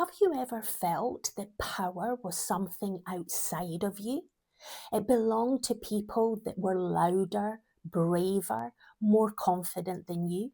Have you ever felt that power was something outside of you? It belonged to people that were louder, braver, more confident than you?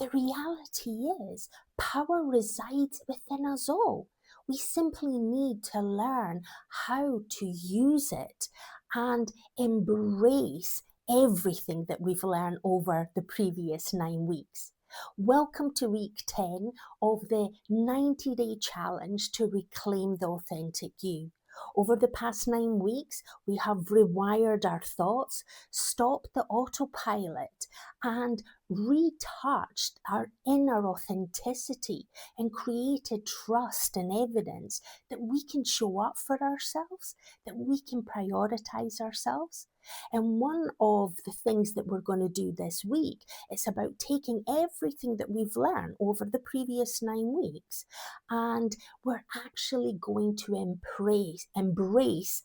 The reality is, power resides within us all. We simply need to learn how to use it and embrace everything that we've learned over the previous 9 weeks. Welcome to week 10 of the 90-day challenge to reclaim the authentic you. Over the past 9 weeks, we have rewired our thoughts, stopped the autopilot, and retouched our inner authenticity and created trust and evidence that we can show up for ourselves, that we can prioritize ourselves. And one of the things that we're going to do this week is about taking everything that we've learned over the previous 9 weeks, and we're actually going to embrace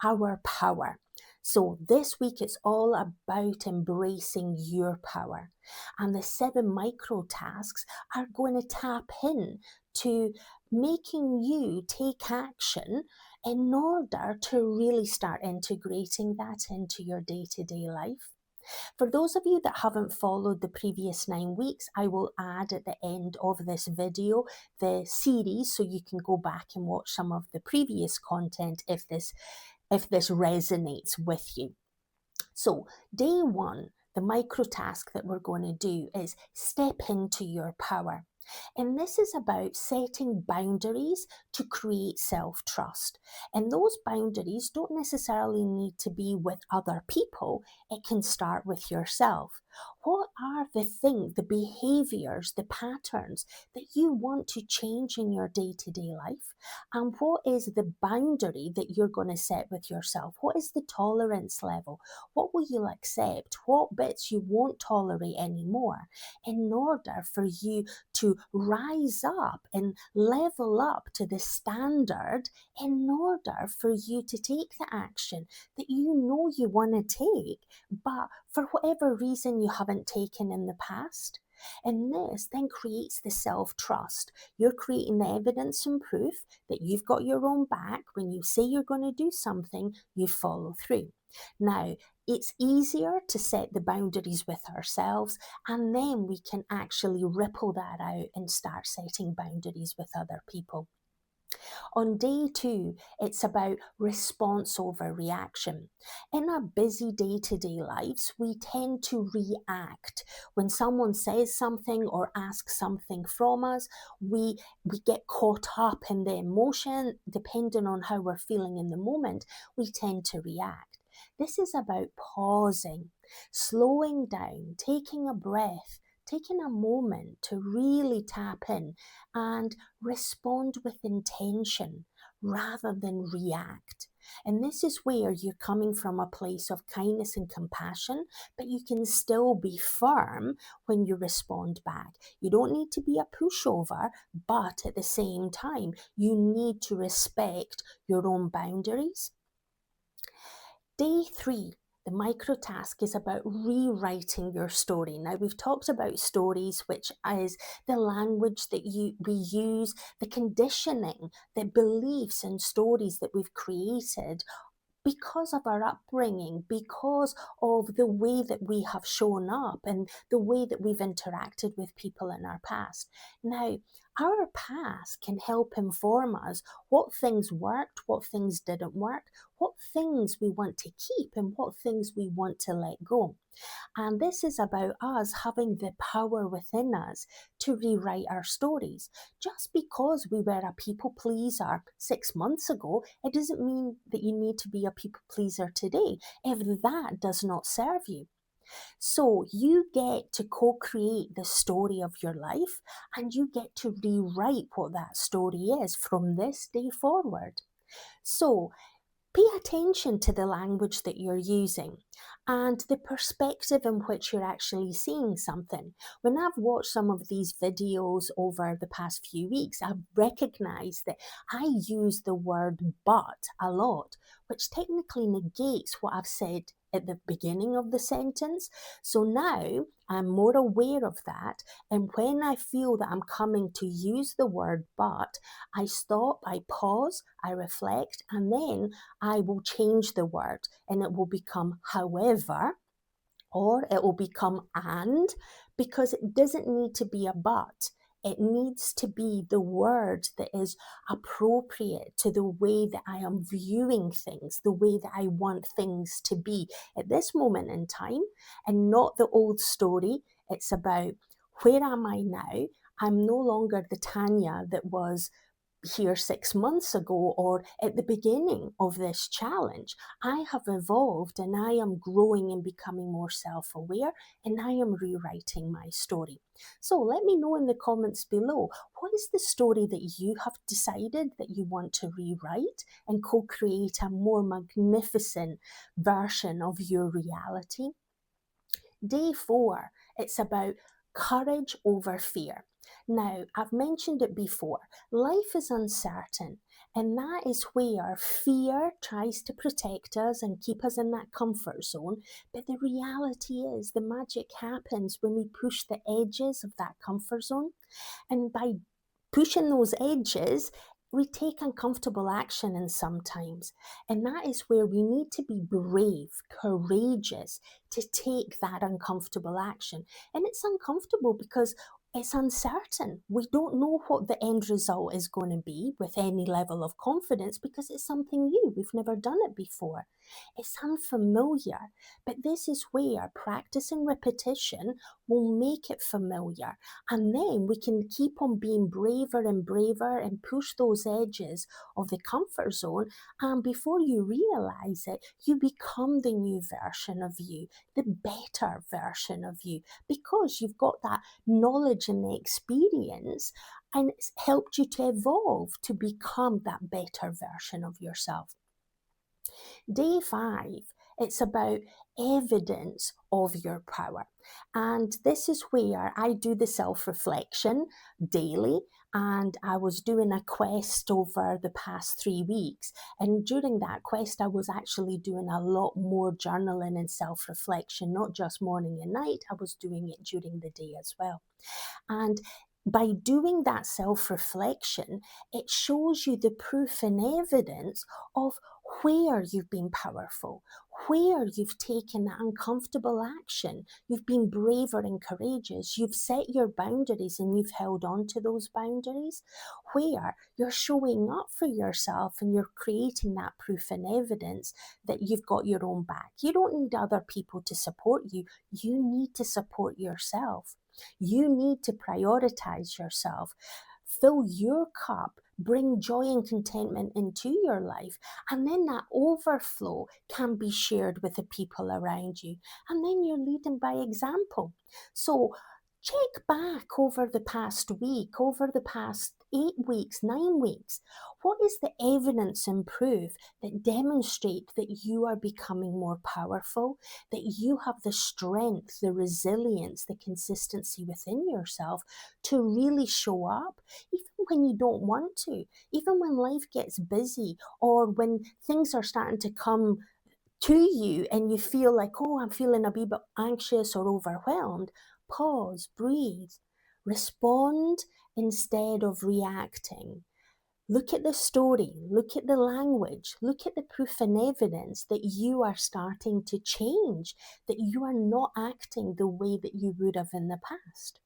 our power. So this week it's all about embracing your power. And the 7 microtasks are going to tap in to making you take action in order to really start integrating that into your day-to-day life. For those of you that haven't followed the previous 9 weeks, I will add at the end of this video the series so you can go back and watch some of the previous content if this resonates with you. So day one, the microtask that we're going to do is step into your power. And this is about setting boundaries to create self-trust. And those boundaries don't necessarily need to be with other people. It can start with yourself. What are the behaviors, the patterns that you want to change in your day-to-day life? And what is the boundary that you're going to set with yourself? What is the tolerance level? What will you accept? What bits you won't tolerate anymore in order for you to rise up and level up to the standard in order for you to take the action that you know you want to take, but for whatever reason you haven't taken in the past. And this then creates the self-trust. You're creating the evidence and proof that you've got your own back. When you say you're going to do something, you follow through. Now, it's easier to set the boundaries with ourselves, and then we can actually ripple that out and start setting boundaries with other people. On day two, it's about response over reaction. In our busy day-to-day lives, we tend to react. When someone says something or asks something from us, we get caught up in the emotion. Depending on how we're feeling in the moment, we tend to react. This is about pausing, slowing down, taking a breath, taking a moment to really tap in and respond with intention rather than react. And this is where you're coming from a place of kindness and compassion, but you can still be firm when you respond back. You don't need to be a pushover, but at the same time, you need to respect your own boundaries. Day three, the microtask is about rewriting your story. Now, we've talked about stories, which is the language that we use, the conditioning, the beliefs and stories that we've created because of our upbringing, because of the way that we have shown up and the way that we've interacted with people in our past. Now, our past can help inform us what things worked, what things didn't work, what things we want to keep and what things we want to let go. And this is about us having the power within us to rewrite our stories. Just because we were a people pleaser 6 months ago, it doesn't mean that you need to be a people pleaser today if that does not serve you. So you get to co-create the story of your life, and you get to rewrite what that story is from this day forward. So pay attention to the language that you're using and the perspective in which you're actually seeing something. When I've watched some of these videos over the past few weeks, I've recognized that I use the word but a lot, which technically negates what I've said at the beginning of the sentence. So now I'm more aware of that. And when I feel that I'm coming to use the word but, I stop, I pause, I reflect, and then I will change the word and it will become however, or it will become and, because it doesn't need to be a but. It needs to be the word that is appropriate to the way that I am viewing things, the way that I want things to be at this moment in time, and not the old story. It's about, where am I now? I'm no longer the Tanya that was here 6 months ago or at the beginning of this challenge. I have evolved and I am growing and becoming more self-aware, and I am rewriting my story. So let me know in the comments below, what is the story that you have decided that you want to rewrite and co-create a more magnificent version of your reality? Day 4, it's about courage over fear. Now, I've mentioned it before, life is uncertain, and that is where fear tries to protect us and keep us in that comfort zone. But the reality is, the magic happens when we push the edges of that comfort zone. And by pushing those edges, we take uncomfortable action, and sometimes. And that is where we need to be brave, courageous to take that uncomfortable action. And it's uncomfortable because it's uncertain. We don't know what the end result is going to be with any level of confidence, because it's something new. We've never done it before. It's unfamiliar. But this is where practice and repetition will make it familiar. And then we can keep on being braver and braver and push those edges of the comfort zone. And before you realize it, you become the new version of you, the better version of you, because you've got that knowledge and the experience, and it's helped you to evolve to become that better version of yourself. Day 5, it's about evidence of your power. And this is where I do the self-reflection daily. And I was doing a quest over the past 3 weeks. And during that quest, I was actually doing a lot more journaling and self-reflection, not just morning and night. I was doing it during the day as well. And by doing that self-reflection, it shows you the proof and evidence of where you've been powerful, where you've taken that uncomfortable action, you've been braver and courageous, you've set your boundaries and you've held on to those boundaries, where you're showing up for yourself and you're creating that proof and evidence that you've got your own back. You don't need other people to support you. You need to support yourself. You need to prioritize yourself. Fill your cup, bring joy and contentment into your life, and then that overflow can be shared with the people around you. And then you're leading by example. So check back over the past week, over the past 8 weeks, 9 weeks. What is the evidence and proof that demonstrate that you are becoming more powerful, that you have the strength, the resilience, the consistency within yourself to really show up, even when you don't want to, even when life gets busy, or when things are starting to come to you and you feel like, oh, I'm feeling a wee bit anxious or overwhelmed. Pause, breathe, respond instead of reacting. Look at the story, look at the language, look at the proof and evidence that you are starting to change, that you are not acting the way that you would have in the past.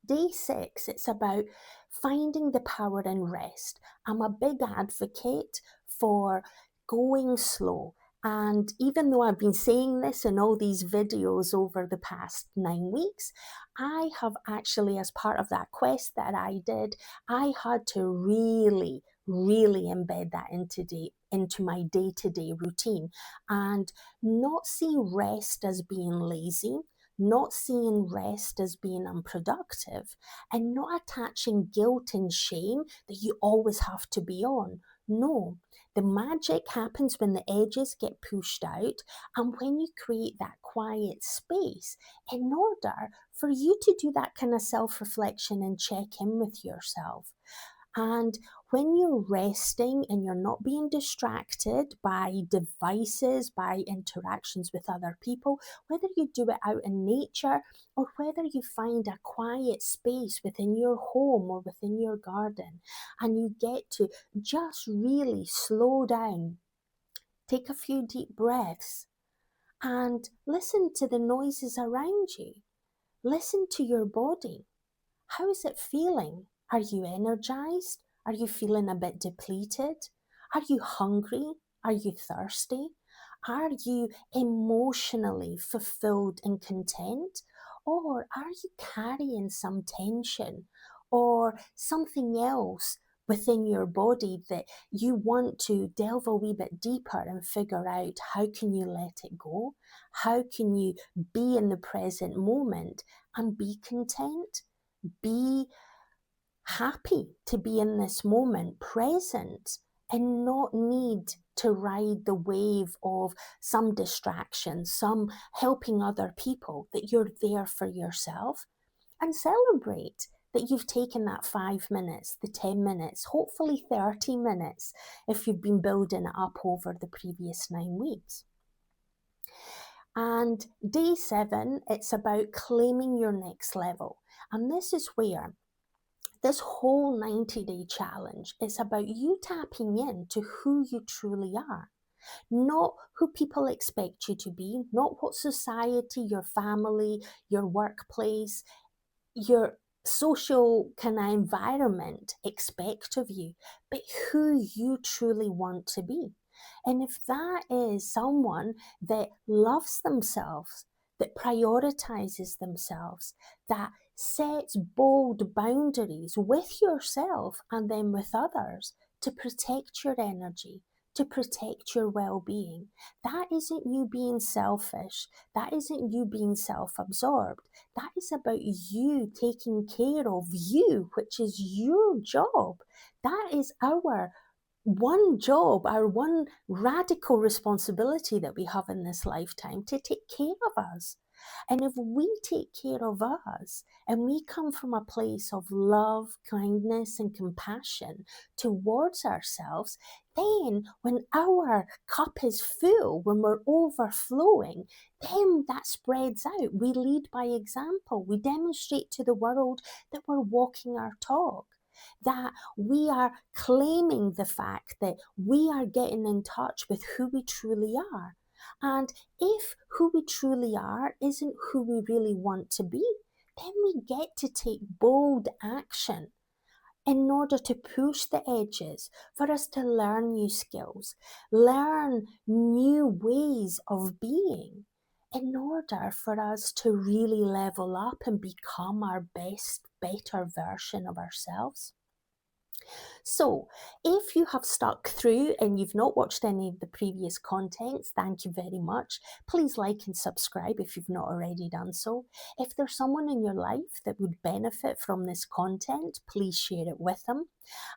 Day 6, it's about finding the power in rest. I'm a big advocate for going slow. And even though I've been saying this in all these videos over the past 9 weeks, I have actually, as part of that quest that I did, I had to really embed that into my day-to-day routine, and not see rest as being lazy, not seeing rest as being unproductive, and not attaching guilt and shame that you always have to be on. No, the magic happens when the edges get pushed out and when you create that quiet space in order for you to do that kind of self-reflection and check in with yourself. And when you're resting and you're not being distracted by devices, by interactions with other people, whether you do it out in nature or whether you find a quiet space within your home or within your garden, and you get to just really slow down, take a few deep breaths, and listen to the noises around you. Listen to your body. How is it feeling? Are you energized? Are you feeling a bit depleted? Are you hungry? Are you thirsty? Are you emotionally fulfilled and content? Or are you carrying some tension or something else within your body that you want to delve a wee bit deeper and figure out how can you let it go? How can you be in the present moment and be content? Be happy to be in this moment, present, and not need to ride the wave of some distraction, some helping other people, that you're there for yourself, and celebrate that you've taken that 5 minutes, the 10 minutes, hopefully 30 minutes if you've been building it up over the previous 9 weeks. And day 7, it's about claiming your next level. And this is where this whole 90-day challenge is about you tapping into who you truly are, not who people expect you to be, not what society, your family, your workplace, your social kind of environment expect of you, but who you truly want to be. And if that is someone that loves themselves, that prioritizes themselves, that sets bold boundaries with yourself and then with others to protect your energy, to protect your well-being, that isn't you being selfish. That isn't you being self-absorbed. That is about you taking care of you, which is your job. That is our one job, our one radical responsibility that we have in this lifetime, to take care of us. And if we take care of us and we come from a place of love, kindness, and compassion towards ourselves, then when our cup is full, when we're overflowing, then that spreads out. We lead by example. We demonstrate to the world that we're walking our talk, that we are claiming the fact that we are getting in touch with who we truly are. And if who we truly are isn't who we really want to be, then we get to take bold action in order to push the edges, for us to learn new skills, learn new ways of being, in order for us to really level up and become our best, better version of ourselves. So, if you have stuck through and you've not watched any of the previous contents, thank you very much. Please like and subscribe if you've not already done so. If there's someone in your life that would benefit from this content, please share it with them.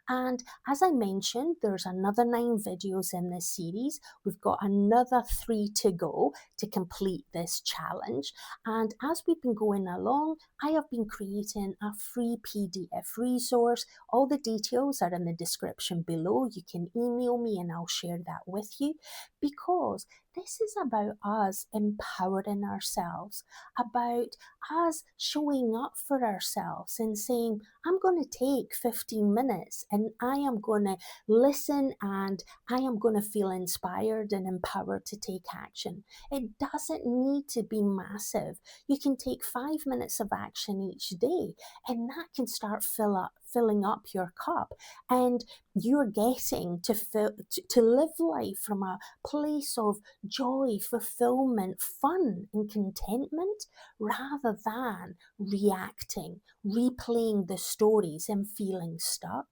And as I mentioned, there's another 9 videos in this series. We've got another 3 to go to complete this challenge. And as we've been going along, I have been creating a free PDF resource. All the details are in the description below. You can email me and I'll share that with you, because this is about us empowering ourselves, about us showing up for ourselves and saying, I'm going to take 15 minutes and I am going to listen and I am going to feel inspired and empowered to take action. It doesn't need to be massive. You can take 5 minutes of action each day, and that can start filling up your cup, and you're getting to live life from a place of joy, fulfillment, fun, and contentment, rather than reacting, replaying the stories and feeling stuck.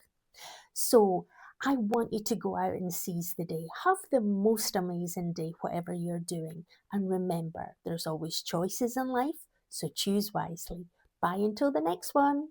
So I want you to go out and seize the day. Have the most amazing day, whatever you're doing. And remember, there's always choices in life, so choose wisely. Bye until the next one.